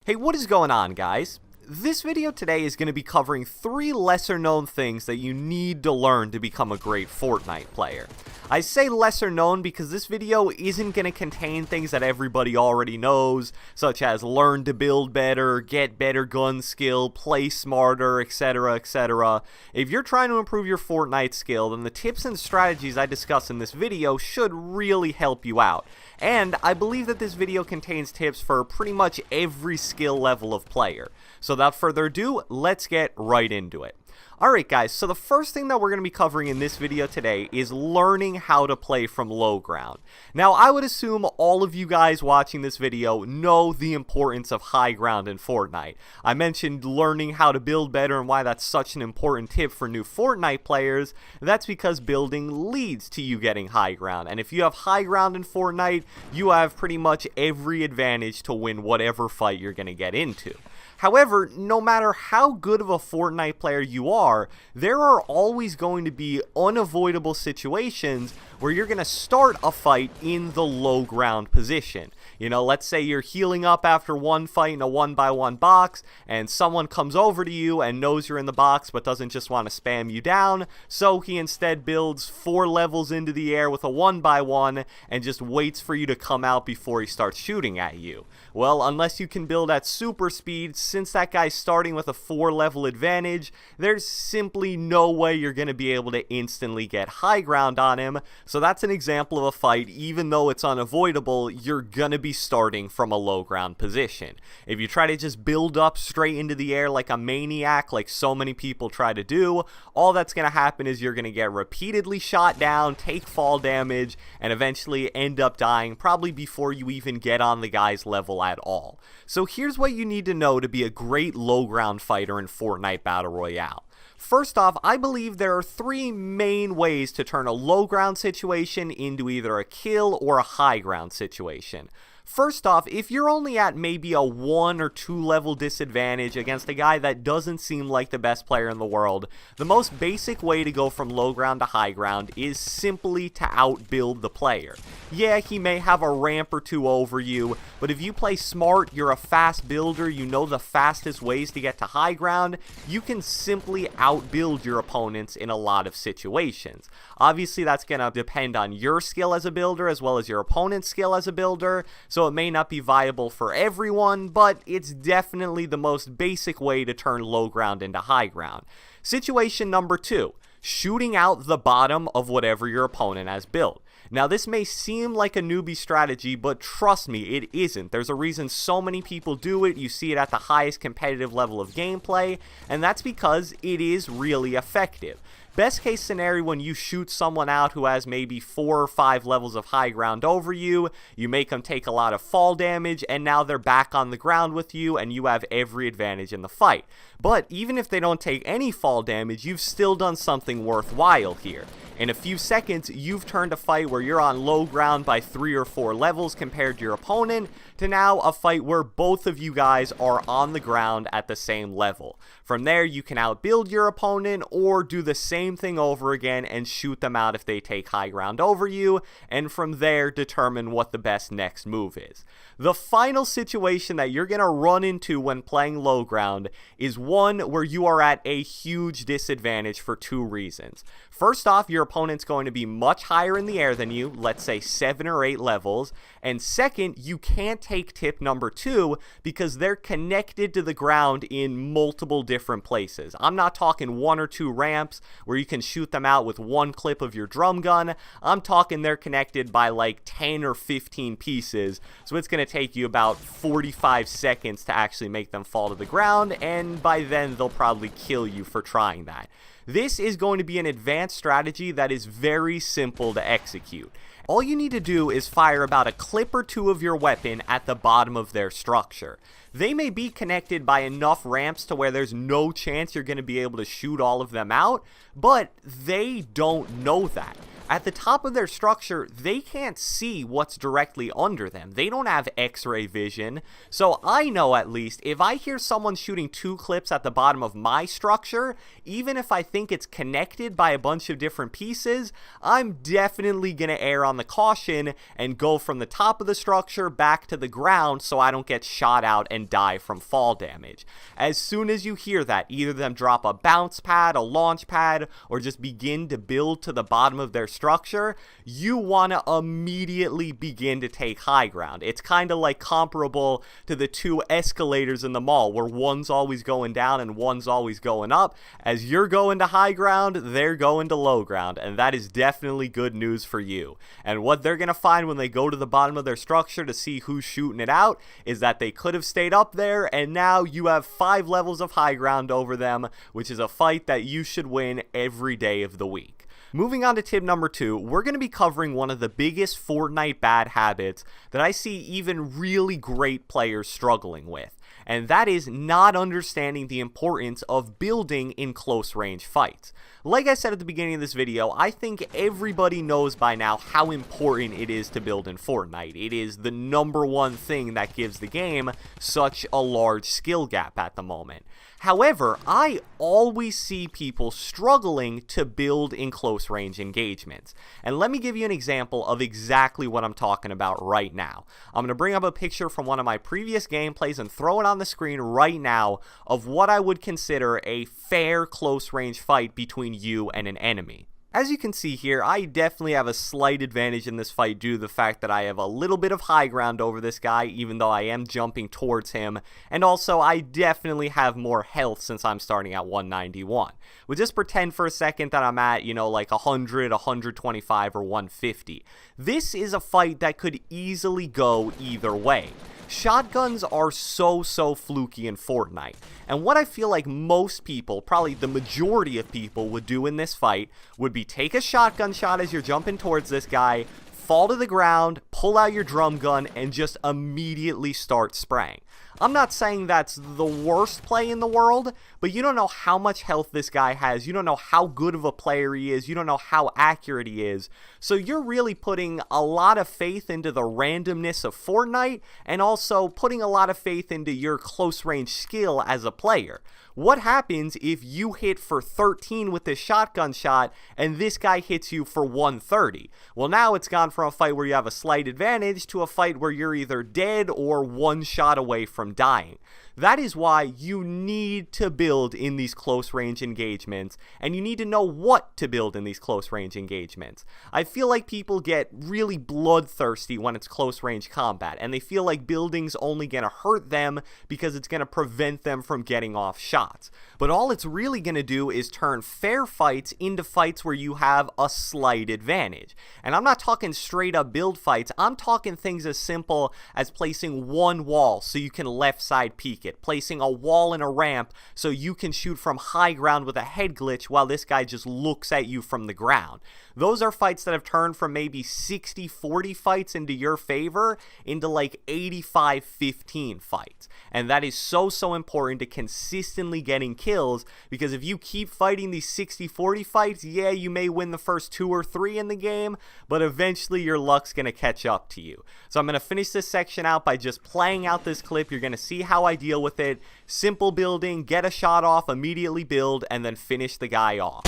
Hey, what is going on, guys? This video today is going to be covering 3 lesser known things that you need to learn to become a great Fortnite player. I say lesser known because this video isn't going to contain things that everybody already knows, such as learn to build better, get better gun skill, play smarter, etc, etc. If you're trying to improve your Fortnite skill, then the tips and strategies I discuss in this video should really help you out. And I believe that this video contains tips for pretty much every skill level of player. So without further ado, let's get right into it. Alright guys, so the first thing that we're going to be covering in this video today is learning how to play from low ground. Now I would assume all of you guys watching this video know the importance of high ground in Fortnite. I mentioned learning how to build better and why that's such an important tip for new Fortnite players. That's because building leads to you getting high ground, and if you have high ground in Fortnite, you have pretty much every advantage to win whatever fight you're going to get into. However, no matter how good of a Fortnite player you are, there are always going to be unavoidable situations where you're going to start a fight in the low ground position. You know, let's say you're healing up after one fight in a 1-by-1 box, and someone comes over to you and knows you're in the box but doesn't just want to spam you down, so he instead builds 4 levels into the air with a 1-by-1 and just waits for you to come out before he starts shooting at you. Well, unless you can build at super speed, since that guy's starting with a 4-level advantage, there's simply no way you're going to be able to instantly get high ground on him. So that's an example of a fight, even though it's unavoidable, you're going to be starting from a low ground position. If you try to just build up straight into the air like a maniac, like so many people try to do, all that's going to happen is you're going to get repeatedly shot down, take fall damage, and eventually end up dying probably before you even get on the guy's level at all. So here's what you need to know to be a great low ground fighter in Fortnite Battle Royale. First off, I believe there are 3 main ways to turn a low ground situation into either a kill or a high ground situation. First off, if you're only at maybe a 1 or 2 level disadvantage against a guy that doesn't seem like the best player in the world, the most basic way to go from low ground to high ground is simply to outbuild the player. Yeah, he may have a ramp or 2 over you, but if you play smart, you're a fast builder, you know the fastest ways to get to high ground, you can simply outbuild your opponents in a lot of situations. Obviously, that's going to depend on your skill as a builder as well as your opponent's skill as a builder, so it may not be viable for everyone, but it's definitely the most basic way to turn low ground into high ground. Situation number 2, shooting out the bottom of whatever your opponent has built. Now this may seem like a newbie strategy, but trust me, it isn't. There's a reason so many people do it. You see it at the highest competitive level of gameplay, and that's because it is really effective. Best case scenario, when you shoot someone out who has maybe 4 or 5 levels of high ground over you, you make them take a lot of fall damage, and now they're back on the ground with you, and you have every advantage in the fight. But even if they don't take any fall damage, you've still done something worthwhile here. In a few seconds, you've turned a fight where you're on low ground by 3 or 4 levels compared to your opponent to now a fight where both of you guys are on the ground at the same level. From there, you can outbuild your opponent or do the same thing over again and shoot them out if they take high ground over you, and from there determine what the best next move is. The final situation that you're going to run into when playing low ground is one where you are at a huge disadvantage for 2 reasons. First off, your opponent's going to be much higher in the air than you, let's say 7 or 8 levels, and second, you can't take tip number 2 because they're connected to the ground in multiple different places. I'm not talking 1 or 2 ramps where you can shoot them out with 1 clip of your drum gun. I'm talking they're connected by like 10 or 15 pieces, so it's going to take you about 45 seconds to actually make them fall to the ground, and by then they'll probably kill you for trying that. This is going to be an advanced strategy that is very simple to execute. All you need to do is fire about a clip or 2 of your weapon at the bottom of their structure. They may be connected by enough ramps to where there's no chance you're going to be able to shoot all of them out, but they don't know that. At the top of their structure, they can't see what's directly under them. They don't have X-ray vision. So I know, at least, if I hear someone shooting 2 clips at the bottom of my structure, even if I think it's connected by a bunch of different pieces, I'm definitely going to err on the caution and go from the top of the structure back to the ground so I don't get shot out and die from fall damage. As soon as you hear that, either them drop a bounce pad, a launch pad, or just begin to build to the bottom of their structure, you want to immediately begin to take high ground. It's kind of like comparable to the two escalators in the mall, where one's always going down and one's always going up. As you're going to high ground, they're going to low ground, and that is definitely good news for you. And what they're going to find when they go to the bottom of their structure to see who's shooting it out is that they could have stayed up there, and now you have 5 levels of high ground over them, which is a fight that you should win every day of the week. Moving on to tip number 2, we're going to be covering one of the biggest Fortnite bad habits that I see even really great players struggling with, and that is not understanding the importance of building in close range fights. Like I said at the beginning of this video, I think everybody knows by now how important it is to build in Fortnite. It is the #1 thing that gives the game such a large skill gap at the moment. However, I always see people struggling to build in close range engagements. And let me give you an example of exactly what I'm talking about right now. I'm going to bring up a picture from one of my previous gameplays and throw it on the screen right now of what I would consider a fair close range fight between you and an enemy. As you can see here, I definitely have a slight advantage in this fight due to the fact that I have a little bit of high ground over this guy, even though I am jumping towards him, and also I definitely have more health since I'm starting at 191. We'll just pretend for a second that I'm at, like 100, 125, or 150. This is a fight that could easily go either way. Shotguns are so fluky in Fortnite, and what I feel like most people, probably the majority of people, would do in this fight would be take a shotgun shot as you're jumping towards this guy, fall to the ground, pull out your drum gun, and just immediately start spraying. I'm not saying that's the worst play in the world, but you don't know how much health this guy has, you don't know how good of a player he is, you don't know how accurate he is, so you're really putting a lot of faith into the randomness of Fortnite, and also putting a lot of faith into your close range skill as a player. What happens if you hit for 13 with this shotgun shot, and this guy hits you for 130? Well, now it's gone from a fight where you have a slight advantage to a fight where you're either dead or one shot away from dying. That is why you need to build in these close range engagements, and you need to know what to build in these close range engagements. I feel like people get really bloodthirsty when it's close range combat, and they feel like building's only gonna hurt them because it's gonna prevent them from getting off shots. But all it's really gonna do is turn fair fights into fights where you have a slight advantage. And I'm not talking straight up build fights, I'm talking things as simple as placing one wall so you can left side peek it, placing a wall and a ramp so you can shoot from high ground with a head glitch while this guy just looks at you from the ground. Those are fights that have turned from maybe 60-40 fights into your favor into like 85-15 fights. And that is so important to consistently getting kills, because if you keep fighting these 60-40 fights, yeah, you may win the first 2 or 3 in the game, but eventually your luck's gonna catch up to you. So I'm gonna finish this section out by just playing out this clip. You're gonna see how I deal with it. Simple building, get a shot off, immediately build, and then finish the guy off.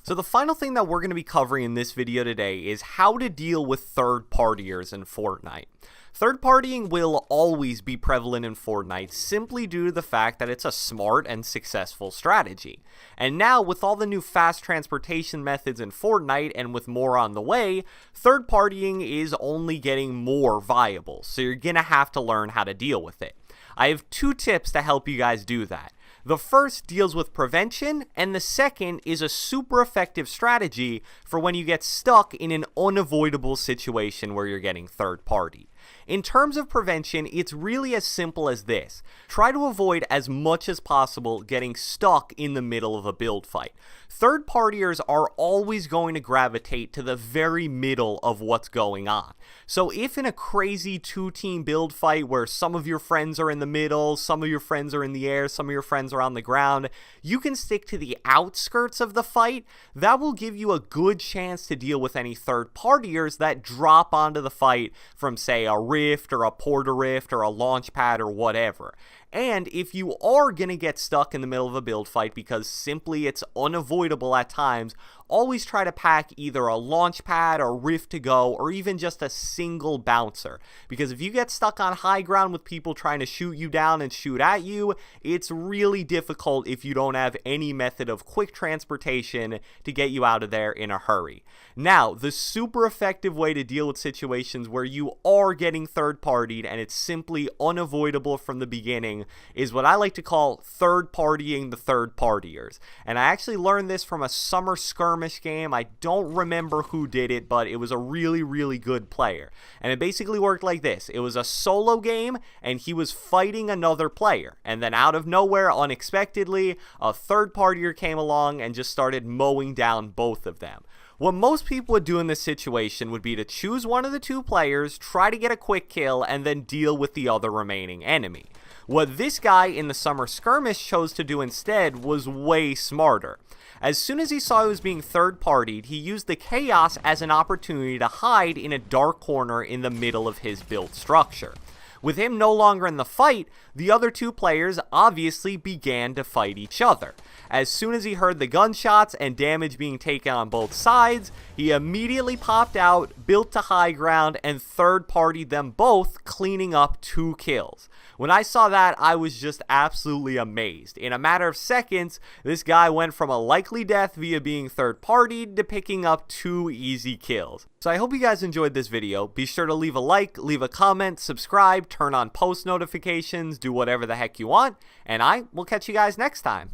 So the final thing that we're going to be covering in this video today is how to deal with third-partiers in Fortnite. Third-partying will always be prevalent in Fortnite simply due to the fact that it's a smart and successful strategy. And now, with all the new fast transportation methods in Fortnite and with more on the way, third-partying is only getting more viable, so you're going to have to learn how to deal with it. I have 2 tips to help you guys do that. The first deals with prevention, and the second is a super effective strategy for when you get stuck in an unavoidable situation where you're getting third party. In terms of prevention, it's really as simple as this. Try to avoid as much as possible getting stuck in the middle of a build fight. Third partiers are always going to gravitate to the very middle of what's going on. So if in a crazy 2-team build fight where some of your friends are in the middle, some of your friends are in the air, some of your friends are on the ground, you can stick to the outskirts of the fight. That will give you a good chance to deal with any third partiers that drop onto the fight from, say, a rift or a porta rift or a launch pad or whatever. And if you are going to get stuck in the middle of a build fight because simply it's unavoidable at times, always try to pack either a launch pad or rift to go or even just a single bouncer, because if you get stuck on high ground with people trying to shoot you down and shoot at you, it's really difficult if you don't have any method of quick transportation to get you out of there in a hurry. Now, the super effective way to deal with situations where you are getting third-partied and it's simply unavoidable from the beginning is what I like to call third-partying the third-partiers. And I actually learned this from a summer skirmish game. I don't remember who did it, but it was a really, really good player. And it basically worked like this. It was a solo game, and he was fighting another player. And then out of nowhere, unexpectedly, a third-partier came along and just started mowing down both of them. What most people would do in this situation would be to choose one of the two players, try to get a quick kill, and then deal with the other remaining enemy. What this guy in the summer skirmish chose to do instead was way smarter. As soon as he saw he was being third-partied, he used the chaos as an opportunity to hide in a dark corner in the middle of his built structure. With him no longer in the fight, the other two players obviously began to fight each other. As soon as he heard the gunshots and damage being taken on both sides, he immediately popped out, built to high ground, and third-partied them both, cleaning up 2 kills. When I saw that, I was just absolutely amazed. In a matter of seconds, this guy went from a likely death via being third-partied to picking up 2 easy kills. So I hope you guys enjoyed this video. Be sure to leave a like, leave a comment, subscribe, turn on post notifications, do whatever the heck you want, and I will catch you guys next time.